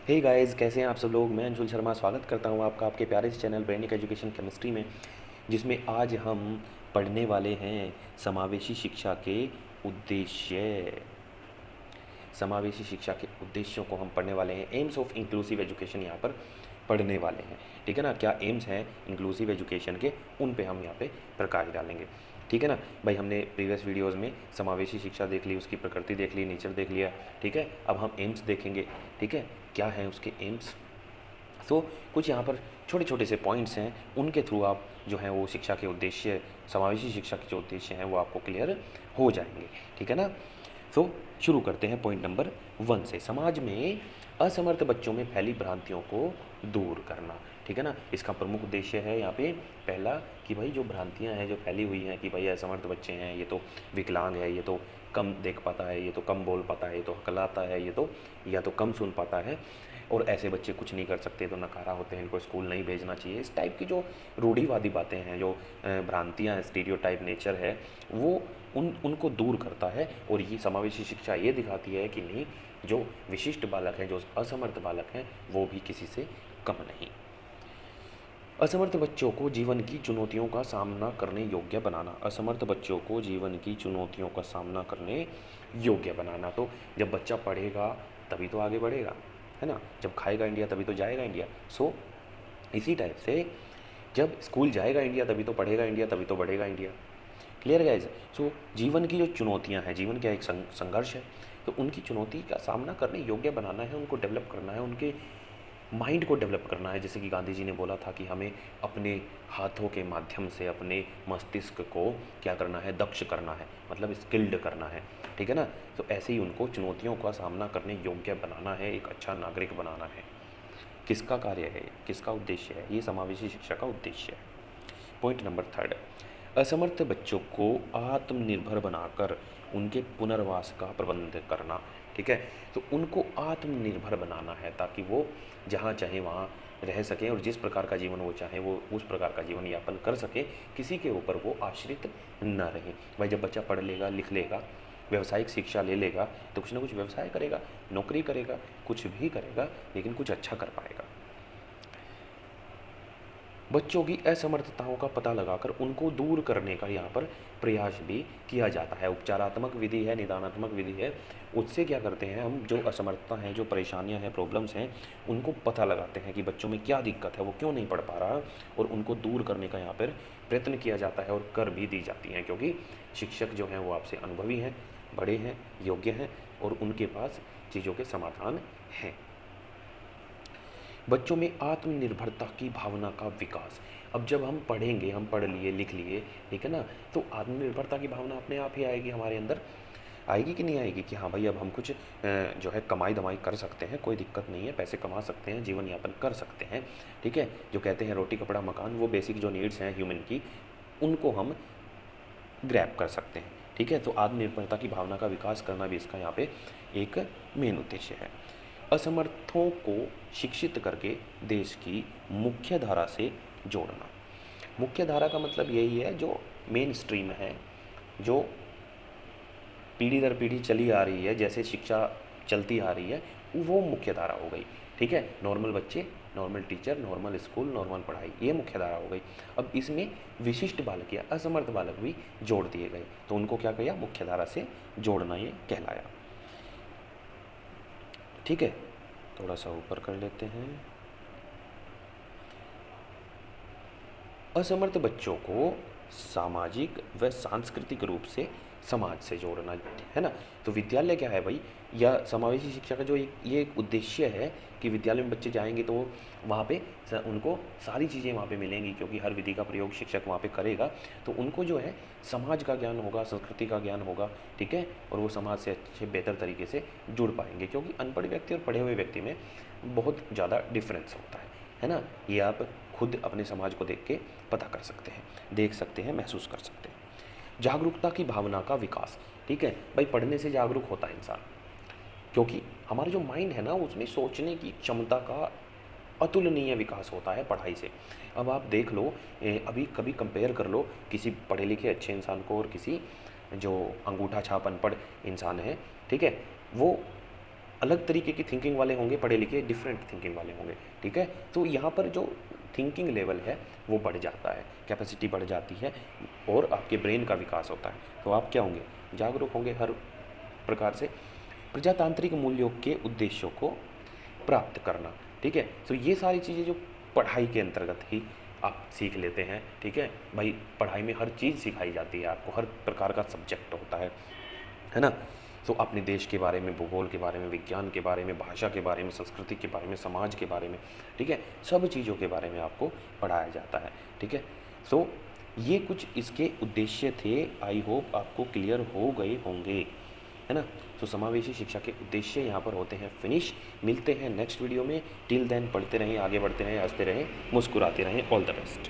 Hey guys, कैसे हैं आप सब लोग। मैं अंशुल शर्मा स्वागत करता हूं आपका आपके प्यारे से चैनल ब्रेनिक एजुकेशन केमिस्ट्री में, जिसमें आज हम पढ़ने वाले हैं समावेशी शिक्षा के उद्देश्य। समावेशी शिक्षा के उद्देश्यों को हम पढ़ने वाले हैं। एम्स ऑफ इंक्लूसिव एजुकेशन यहाँ पर पढ़ने वाले हैं। ठीक है ना। क्या एम्स हैं इंक्लूसिव एजुकेशन के, उन पे हम यहाँ पे प्रकाश डालेंगे। ठीक है ना भाई। हमने प्रीवियस वीडियोस में समावेशी शिक्षा देख ली, उसकी प्रकृति देख ली, नेचर देख लिया। ठीक है, अब हम एम्स देखेंगे। ठीक है, क्या है उसके एम्स। तो कुछ यहाँ पर छोटे छोटे से पॉइंट्स हैं, उनके थ्रू आप जो है वो शिक्षा के उद्देश्य, समावेशी शिक्षा के जो उद्देश्य हैं वो आपको क्लियर हो जाएंगे। ठीक है ना। तो शुरू करते हैं पॉइंट नंबर 1 से। समाज में असमर्थ बच्चों में फैली भ्रांतियों को दूर करना। ठीक है ना। इसका प्रमुख उद्देश्य है यहाँ पे पहला कि भाई जो भ्रांतियाँ हैं जो फैली हुई हैं कि भाई असमर्थ बच्चे हैं, ये तो विकलांग है, ये तो कम देख पाता है, ये तो कम बोल पाता है, ये तो हकलाता है, ये तो या तो कम सुन पाता है, और ऐसे बच्चे कुछ नहीं कर सकते, तो नकारा होते हैं, इनको स्कूल नहीं भेजना चाहिए। इस टाइप की जो रूढ़िवादी बातें हैं, जो भ्रांतियाँ हैं, स्टीरियोटाइप नेचर है, वो उनको दूर करता है। और ये समावेशी शिक्षा ये दिखाती है कि नहीं, जो विशिष्ट बालक हैं, जो असमर्थ बालक हैं, वो भी किसी से कम नहीं। असमर्थ बच्चों को जीवन की चुनौतियों का सामना करने योग्य बनाना। असमर्थ बच्चों को जीवन की चुनौतियों का सामना करने योग्य बनाना। तो जब बच्चा पढ़ेगा तभी तो आगे बढ़ेगा, है ना। जब खाएगा इंडिया तभी तो जाएगा इंडिया। सो इसी टाइप से जब स्कूल जाएगा इंडिया तभी तो पढ़ेगा इंडिया, तभी तो बढ़ेगा इंडिया। Clear guys. सो जीवन की जो चुनौतियां हैं, जीवन क्या एक संघर्ष है, तो उनकी चुनौती का सामना करने योग्य बनाना है, उनको डेवलप करना है, उनके माइंड को डेवलप करना है। जैसे कि गांधी जी ने बोला था कि हमें अपने हाथों के माध्यम से अपने मस्तिष्क को क्या करना है, दक्ष करना है, मतलब स्किल्ड करना है। ठीक है ना। तो ऐसे ही उनको चुनौतियों का सामना करने योग्य बनाना है, एक अच्छा नागरिक बनाना है। किसका कार्य है, किसका उद्देश्य है, ये समावेशी शिक्षा का उद्देश्य है। पॉइंट नंबर 3, असमर्थ बच्चों को आत्मनिर्भर बनाकर उनके पुनर्वास का प्रबंध करना। ठीक है, तो उनको आत्मनिर्भर बनाना है ताकि वो जहाँ चाहे वहाँ रह सकें और जिस प्रकार का जीवन वो चाहे वो उस प्रकार का जीवन यापन कर सके, किसी के ऊपर वो आश्रित न रहे। भाई जब बच्चा पढ़ लेगा, लिख लेगा, व्यवसायिक शिक्षा ले लेगा, तो कुछ ना कुछ व्यवसाय करेगा, नौकरी करेगा, कुछ भी करेगा, लेकिन कुछ अच्छा कर पाएगा। बच्चों की असमर्थताओं का पता लगाकर उनको दूर करने का यहाँ पर प्रयास भी किया जाता है। उपचारात्मक विधि है, निदानात्मक विधि है, उससे क्या करते हैं हम, जो असमर्थता हैं, जो परेशानियां हैं, प्रॉब्लम्स हैं, उनको पता लगाते हैं कि बच्चों में क्या दिक्कत है, वो क्यों नहीं पढ़ पा रहा, और उनको दूर करने का यहाँ पर प्रयत्न किया जाता है और कर भी दी जाती हैं। क्योंकि शिक्षक जो हैं वो आपसे अनुभवी हैं, बड़े हैं, योग्य हैं, और उनके पास चीज़ों के समाधान हैं। बच्चों में आत्मनिर्भरता की भावना का विकास। अब जब हम पढ़ेंगे, हम पढ़ लिए, लिख लिए, ठीक है ना, तो आत्मनिर्भरता की भावना अपने आप ही आएगी हमारे अंदर। आएगी कि नहीं आएगी कि हाँ भाई अब हम कुछ जो है कमाई धमाई कर सकते हैं, कोई दिक्कत नहीं है, पैसे कमा सकते हैं, जीवन यापन कर सकते हैं। ठीक है, जो कहते हैं रोटी कपड़ा मकान, वो बेसिक जो नीड्स हैं ह्यूमन की, उनको हम ग्रैब कर सकते हैं। ठीक है, तो आत्मनिर्भरता की भावना का विकास करना भी इसका यहाँ पे एक मेन उद्देश्य है। असमर्थों को शिक्षित करके देश की मुख्य धारा से जोड़ना। मुख्य धारा का मतलब यही है जो मेन स्ट्रीम है, जो पीढ़ी दर पीढ़ी चली आ रही है, जैसे शिक्षा चलती आ रही है, वो मुख्य धारा हो गई। ठीक है, नॉर्मल बच्चे, normal teacher, normal school, normal पढ़ाई, ये मुख्य धारा हो गई। अब इसमें विशिष्ट बालक या असमर्थ बालक भी जोड़ दिए गए, तो उनको क्या किया, मुख्य धारा से जोड़ना, ये कहलाया। ठीक है, थोड़ा सा ऊपर कर लेते हैं। असमर्थ बच्चों को सामाजिक व सांस्कृतिक रूप से समाज से जोड़ना, है ना। तो विद्यालय क्या है भाई, या समावेशी शिक्षा का जो ये एक उद्देश्य है कि विद्यालय में बच्चे जाएंगे तो वहाँ पे उनको सारी चीज़ें वहाँ पे मिलेंगी, क्योंकि हर विधि का प्रयोग शिक्षक वहाँ पे करेगा, तो उनको जो है समाज का ज्ञान होगा, संस्कृति का ज्ञान होगा। ठीक है, और वो समाज से अच्छे बेहतर तरीके से जुड़ पाएंगे, क्योंकि अनपढ़ व्यक्ति और पढ़े हुए व्यक्ति में बहुत ज़्यादा डिफरेंस होता है ना। ये आप खुद अपने समाज को देख के पता कर सकते हैं, देख सकते हैं, महसूस कर सकते हैं। जागरूकता की भावना का विकास। ठीक है भाई, पढ़ने से जागरूक होता है इंसान, क्योंकि हमारा जो माइंड है ना, उसमें सोचने की क्षमता का अतुलनीय विकास होता है पढ़ाई से। अब आप देख लो, अभी कभी कंपेयर कर लो किसी पढ़े लिखे अच्छे इंसान को और किसी जो अंगूठा छाप अनपढ़ इंसान है। ठीक है, वो अलग तरीके की थिंकिंग वाले होंगे, पढ़े लिखे डिफरेंट थिंकिंग वाले होंगे, ठीक है। तो यहाँ पर जो थिंकिंग लेवल है वो बढ़ जाता है, कैपेसिटी बढ़ जाती है और आपके ब्रेन का विकास होता है। तो आप क्या होंगे, जागरूक होंगे हर प्रकार से। प्रजातांत्रिक मूल्यों के उद्देश्यों को प्राप्त करना, ठीक है। तो ये सारी चीज़ें जो पढ़ाई के अंतर्गत ही आप सीख लेते हैं, ठीक है भाई। पढ़ाई में हर चीज़ सिखाई जाती है आपको, हर प्रकार का सब्जेक्ट होता है ना। तो अपने देश के बारे में, भूगोल के बारे में, विज्ञान के बारे में, भाषा के बारे में, संस्कृति के बारे में, समाज के बारे में, ठीक है, सब चीज़ों के बारे में आपको पढ़ाया जाता है, ठीक है। सो ये कुछ इसके उद्देश्य थे, आई होप आपको क्लियर हो गए होंगे, है ना। तो समावेशी शिक्षा के उद्देश्य यहाँ पर होते हैं फिनिश। मिलते हैं नेक्स्ट वीडियो में। टिल देन पढ़ते रहें, आगे बढ़ते रहें, हंसते रहें, मुस्कुराते रहें। All the best.